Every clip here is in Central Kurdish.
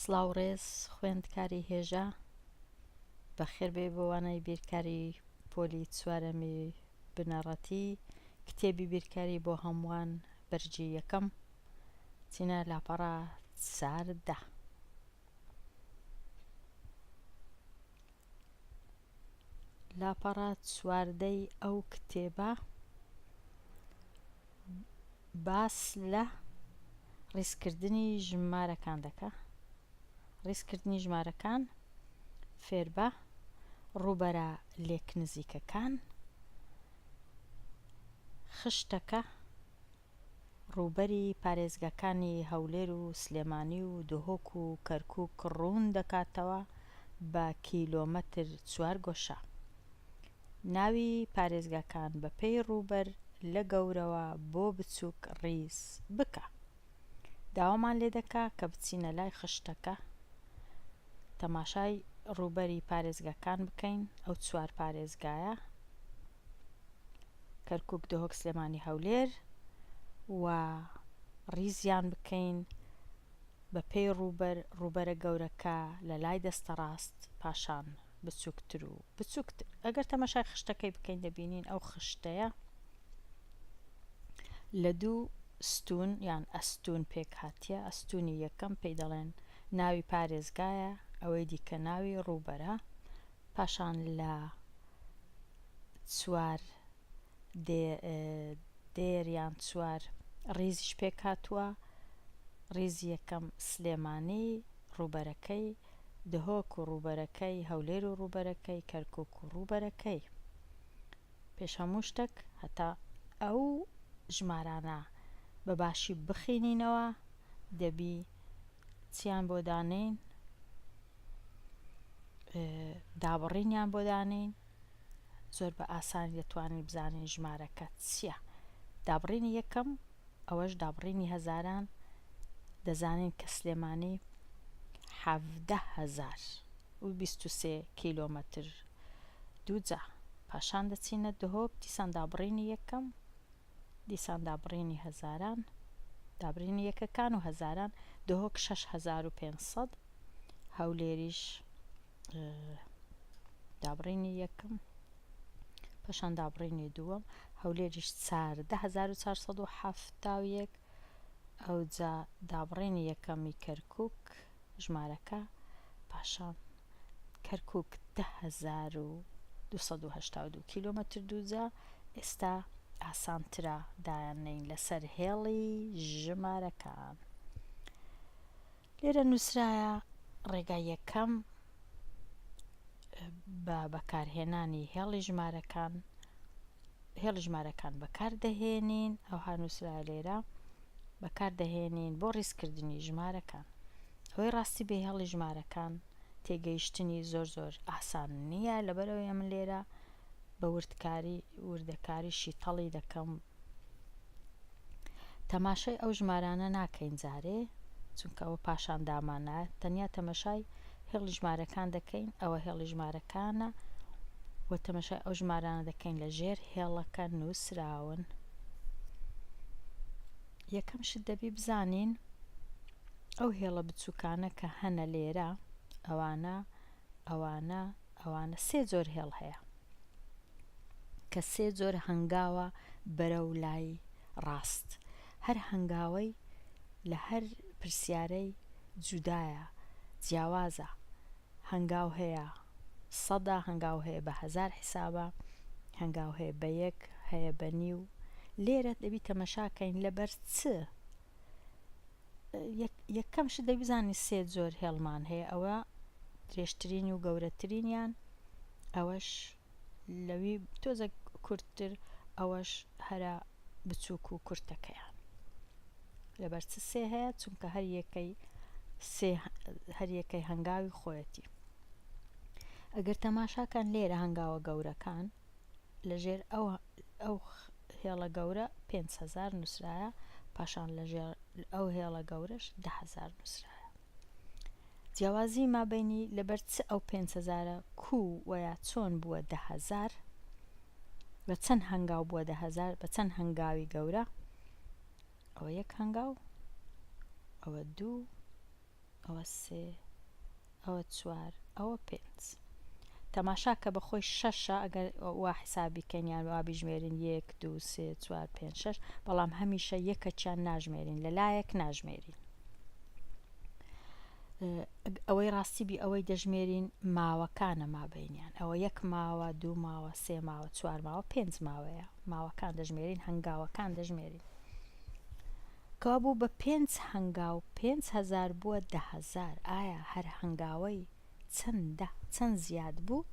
سڵاوڕێز خوێندکاری هێژە بەخێر بێ بۆوانەی بیرکاری پۆلی چوارەمی بنەڕەتی کتێبی بیرکاری بۆ هەمووان بەرجی یەکەم چینە لاپەڕە چاردە. لاپەڕە چواردەی ئەو کتێبە باس لە ڕیزکردنی ژمارەکان دەکا. ڕیزکردنی ژمارەکان فێربە ڕووبەرە لێک نزیکەکان، خشتەکە ڕووبەری پارێزگاکانی هەولێر و سلێمانی و دهۆک و کەرکووک ڕوون دەکاتەوە بە کیلۆمەتر 4 گۆشە. ناوی پارێزگاکان بەپێی ڕووبەر لە گەورەوە بۆ بچووک ڕیز بکە. داوامان لێ دەکا کە بچینە لای خشتەکە تەماشای ڕووبەری پارێزگاکان بکەین. ئەو 4 پارێزگایە کەرکووک، دهۆک، سلێمانی، هەولێر و ڕیزیان بکەین بەپێی ڕووبەرە گەورەکە لە لای دەستە ڕاست، پاشان بچووکتر و بچووکتر. ئەگەر تەماشای خشتەکەی بکەین دەبینین ئەو خشتەیە لە 2 ستون یان ئەستون پێک هاتیە. ئەستونی یەکەم پێی دەڵێن ناوی پارێزگایە، ئەوەی دیکە ناوی ڕووبەرە، پاشان لە 4 دێر یان 4 ڕیزیش پێک هاتووە. ڕیزی یەکەم سلێمانی ڕووبەرەکەی، دهۆک و ڕووبەرەکەی، هەولێر و ڕووبەرەکەی، کەرکووک و ڕووبەرەکەی. پێش هەموو شتێک هەتا ئەو ژمارانە بەباشی بخینینەوە دەبی چیان بۆ دانین، دابڕینیان بۆ دانین. زۆر بە ئاسانی دەتوانین بزانین ژمارەکە چییە. دابڕینی یەکەم ئەوەش دابڕینی هەزاران، دەزانین کە سلێمانی 17,000 و 23 کیلۆمەتر دووجا. پاشان دەچینە دهۆک، دیسان دابڕینی یەکەم، دیسان دابڕینی هەزاران، دابڕینی یەکەکان و هەزاران. دهۆک 6,500، هەولێریش دابڕینی یەکەم، پاشان دابڕینی دووەم، هەولێریش 14,471. ئەوجا دابڕینی یەکەمی کەرکووک ژمارەکە، پاشان کەرکووک 10,282 کیلۆمەتر دووجا. ئێستا ئاسانترە دایاننین لەسەر هێڵی ژمارەکان. لێرە نووسرایە ڕێگای یەکەم بە بەکارهێنانی هێڵی ژمارەکان بەکاردەهێنین. ئەو هانووسرا لێرە بەکاردەهێنین بۆ ڕیزکردنی ژمارەکان. ئەوەی ڕاستی بە هێڵی ژمارەکان تێگەیشتنی زۆر ئاسان نییە، لەبەرەوەی من لێرە بە وردەکاریشی تەڵی دەکەم. تەماشای ئەو ژمارانە ناکەین جارێ، چونکە ئەوە پاشان دامانە، تەنیا تەمەشای هێڵی ژمارەکان دەکەین. ئەوە هێڵی ژمارەکانە و تەمەشای ئەو ژمارانە دەکەین لە ژێر هێڵەکە نووسراون. یەکەم شت دەبی بزانین ئەو هێڵە بچووکانە کە هەنە لێرە، ئەوانە 3 جۆر هێڵ هەیە کە 3 جۆر هەنگاوە بەرەو لای ڕاست. هەر هەنگاوەی لە هەر پرسیارەی جودایە، جیاوازە. هەنگاو هەیە 100، هەنگاو هەیە بە 1000 حسابە، هەنگاو هەیە بە 1، هەیە بە نیو. لێرە دەبی تەمەشاکەین لەبەر چ. یەکەم شت دەبی بزانین 3 جۆر هێڵمان هەیە، ئەوە درێژترین و گەورەترینیان، ئەوەش لەوی تۆزە کورتتر، ئەوەش هەرە بچووک و کورتەکەیان. لەبەر چ 3 هەیە؟ چونکە هەر یەکەی هەنگاوی خۆیەتی. ئەگەر تەماشاکان لێرە هەنگاوە گەورەکان لەژێر ئەو هێڵە گەورە 5,000 نووسرایە، پاشان لەژێر ئەو هێڵە گەورەش 10,000 نووسرایە. جیاوازی مابینی لەبەر چ ئەو 5,000 کوو وەیە چۆن بووە 10,000، بە چەند هەنگاو بووە 10,000، بە چەند هەنگاوی گەورە. ئەوە 1 هەنگاو، ئەوە 2، ئەوە سێ، ئەوە چوار، ئەوە پێنج. تەماشا کە بەخۆی شەشە ئەگەر وا حیسابیکەین یان وا بیژمێرین 1 2 3 4 5 6 بەڵام هەمیشە یەکەچیان ناژمێرین لەلایەک ناژمێرین. ئەوەی ڕاستیبی ئەوەی دەژمێرین ماوەکانە مابینیان، ئەوە 1 ماوە 2 ماوە 3 ماوە 4 ماوە 5 ماوەیە، ماوەکان دەژمێرین، هەنگاوەکان دەژمێرین. کەوا بوو بە 5 هەنگاو 5000 بووە 10000. ئایا هەر هەنگاوەی چەند زیاد بوو؟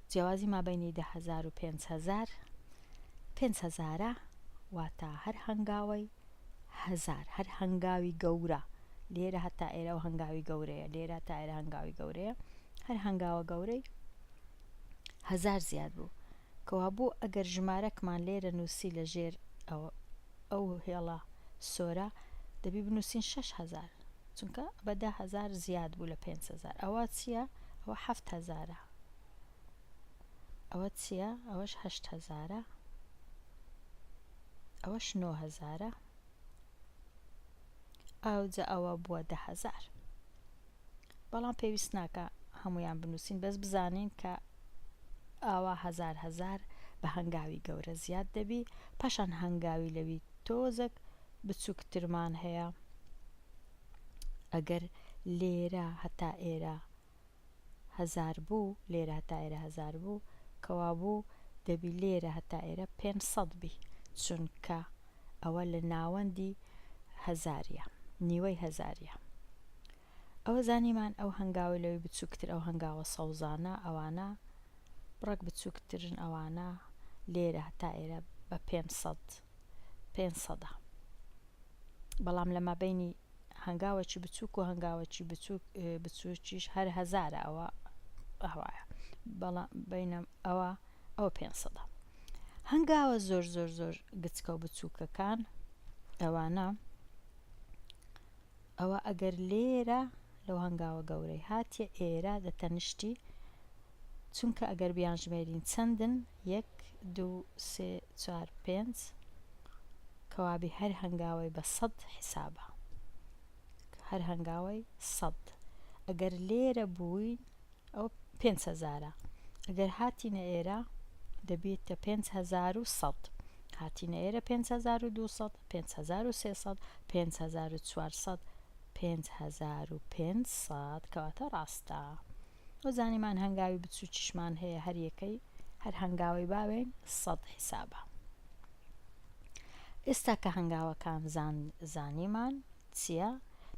جیاوازی مابینی 10000 و 5000 5000 واتە هەر هەنگاوەی 1000، هەر هەنگاوی گەورە. لێرە هەتا ئێرە و هەنگاوی گەورەیە، لێرە تا ئێرە هەنگاوی گەورەیە، هەر هەنگاوە گەورەی 1000 زیاد بوو. کەوا بوو ئەگەر ژمارەکمان لێرە نووسی لە ژێر ئەو هێڵە سۆرە دەبی بنووسین 6000 چونکە بە 10000 زیاد بوو لە 5000. ئەوە چییە؟ ئەوە 7000. ئەوە چییە؟ ئەوەش 8000. ئەوەش 9000. ئەوجا ئەوە بووە 10000. بەڵام پێویست ناکە هەمویان بنووسین، بەس بزانین کە ئاوا 1000 بە هەنگاوی گەورە زیاد دەبی، پاشان هەنگاوی لەوی تۆزێک بچووکترمان هەیە. ئەگەر لێرە هەتا ئێرە 1000 بوو، لێرە هەتا ئێرە 1000 بوو، کەوا بوو دەبی لێرە هەتا ئێرە 500 بی، چونکە ئەوە لە ناوەندی هەزاریە، نیوەی هەزاریە. ئەوە زانیمان ئەو هەنگاوی لەوی بچووکتر، ئەو هەنگاوە سەوزانە ئەوانە بڕێک بچووکترن، ئەوانە لێرە هەتا ئێرە بە 500. بەڵام لە مابینی هەنگاوەکی بچووک و هەنگاوەکی بچووکیش هەر 1000 ئەوە ئەوایە، بەڵام بینە ئەوە 500. هەنگاوە زۆر زۆر زۆر گچکە و بچووکەکان ئەوانە، ئەوە ئەگەر لێرە لەو هەنگاوە گەورەی هاتیە ئێرە دەتەنیشتی، چونکە ئەگەر بیانژمێرین چەندن 1 2 3 4 5 کەوابی هەر هەنگاوەی بە 100 حیسابە، هەر هەنگاوەی 100. ئەگەر لێرە بووین ئەو 5000. ئەگەر هاتینە ئێرە دەبێتە 5100. هاتینە ئێرە 5200 5300 5400 5500 کەواتە ڕاستە. وەزانیمان هەنگاوی بچووکیشمان هەیە، هەر یەکەی هەر هەنگاوی باوێن 100 حیسابە. ئێستا کە هەنگاوەکان زانیمان چییە؟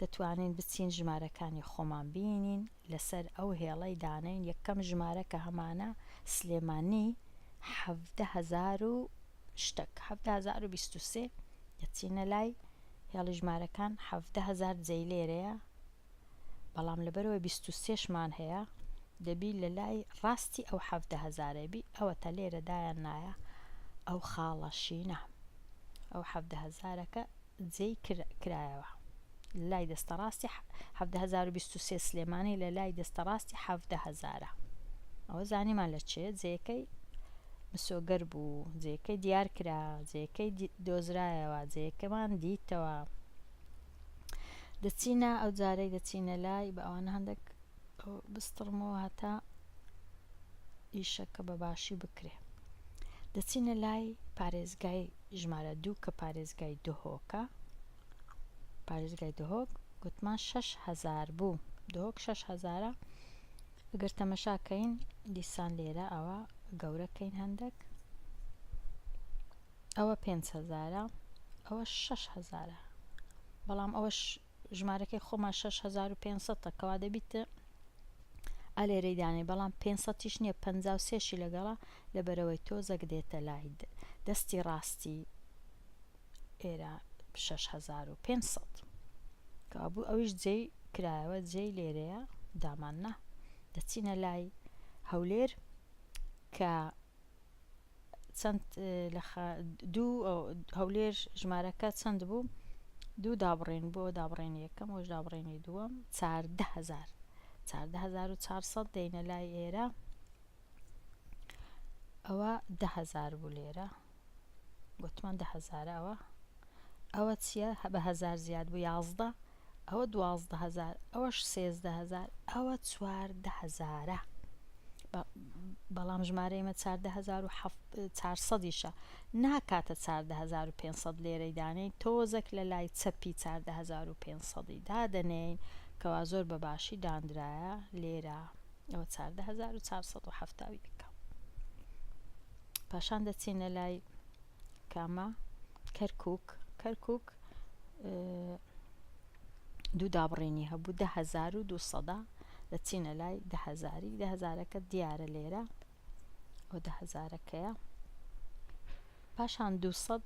دەتوانین بچین ژمارەکانی خۆمان بینین لەسەر ئەو هێڵەی دانین. یەکەم ژمارە کە هەمانە سلێمانی 17000 و شتێک 17023 دەچینە لای هێڵی ژمارەکان 17000 جێی لێرەیە، بەڵام لەبەرەوەی 23شمان هەیە دەبی لە لای ڕاستی ئەو 17000 بی، ئەوە تا لێرە دایان نایە ئەو خاڵەشینە، ئەو 17000کە جێی کرایەوە لای دەستە ڕاستی 17023 سلێمانی لە لای دەستە ڕاستی 17000. ئەوە زانیمان لە چێ؟ جێەکەی مسۆگەر بوو، جێەکەی دیار کرا، جێەکەی دۆزرایەوە، جێەکەمان دیتەوە. دەچینە ئەو جارەی دەچینە لای بە ئەوانە هەندێک بستڕمەوە هەتا ئیشەکە بە باشی بکرێ. دەچینە لای پارێزگای ژمارە 2 کە پارێزگای دهۆکە. پارێزگای دهۆک گوتمان 6000 بوو، دهۆک 6000. ئەگەر تەمەشاکەین دیسان لێرە ئەوە گەورەکەین هەندێک، ئەوە 5000 ئەوە 6000، بەڵام ئەوەش ژمارەکەی خۆمان 6500 کەوا دەبیتە ئالێرەی دانێ، بەڵام 500 نییە 53 لەگەڵا لەبەرەوەی تۆزەک دێتە لای دەستی ڕاستی ئێرە 6500 کەوابوو ئەویش جێی کرایەوە، جێی لێرەیە داماننا. دەچینە لای هەولێر کە چەند دوو هەولێر ژمارەکە چەند بوو؟ دوو دابڕین بۆ دابڕێنی یەکەم وەش دابڕێنی دووەم 14400 دەینە لای ئێرە، ئەوە 10000 بوو لێرە گوتمان 10000. ئەوە چییە؟ بە 1000 زیاد بوو 11. ئەوە 12,000 ئەوەش 13,000 ئەوە 14,000 بەڵام ژمارە ئێمە 14,400 ناکاتە 14,500 لێرەی دانین تۆزێک لە لای چەپی 14,500 دادەنین کەوا زۆر بەباشی دانرایە لێرە ئەوە 14,470 پاشان دەچینە لای کامە کەرکووک دوو دابڕینی هەبوو 10,200 دەچینە لای 10,000ەکە دیارە لێرە ئەو 10,000ەکەیە پاشان 200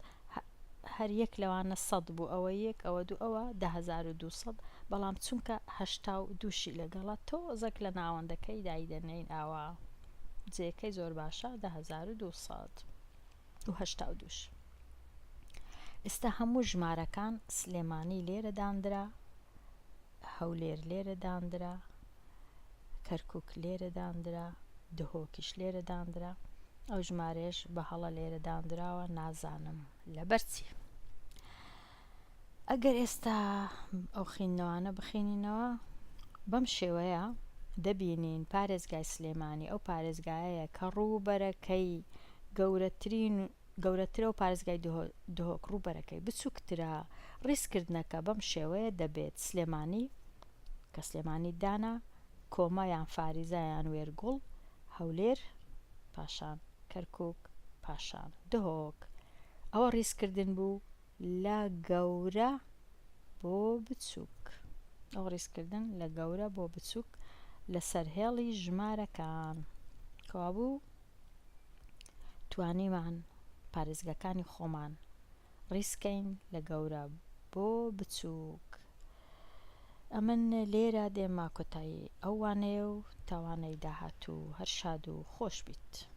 هەر یەک لەوانە 100 بوو ئەوە یەک ئەوە دوو ئەوە 10,200 بەڵام چونکە 82شی لەگەڵە تۆزێک لە ناوەندەکەی دایدەنین ئاوا جێەکەی زۆر باشە 10,282 ئێستا هەموو ژمارەکان سلێمانی لێرە دانرا هەولێر لێرە دانرا کەرکووک لێرە دانرا دهۆکیش لێرە دانرا ئەو ژمارەش بە هەڵە لێرە دانراوە نازانم لەبەرچی ئەگەر ئێستا ئەو خینەوانە بخینینەوە بەم شێوەیە دەبینین پارێزگای سلێمانی ئەو پارێزگایەیە کە ڕووبەرەکەی گەورەترە و پارێزگای دهۆک ڕووبەرەکەی بچووکترە ڕیسکردنەکە بەم شێوەیە دەبێت سلێمانی کە سلێمانی دانا کۆمە یان فاریزە یان وێرگوڵ هەولێر پاشان کەرکووک پاشان دهۆک ئەوە ڕیسکردن بوو لە گەورە بۆ بچووک ئەو ڕیسکردن لە گەورە بۆ بچووک لە سەرهێڵی ژمارەکان کەوابوو توانیمان پارێزگەکانی خۆمان ڕیسکەین لە گەورە بۆ بچووک ئەمن لێرە دێما کۆتایی ئەوانەیە و تاوانەی داهاتوو هەر شاد و خۆش بیت.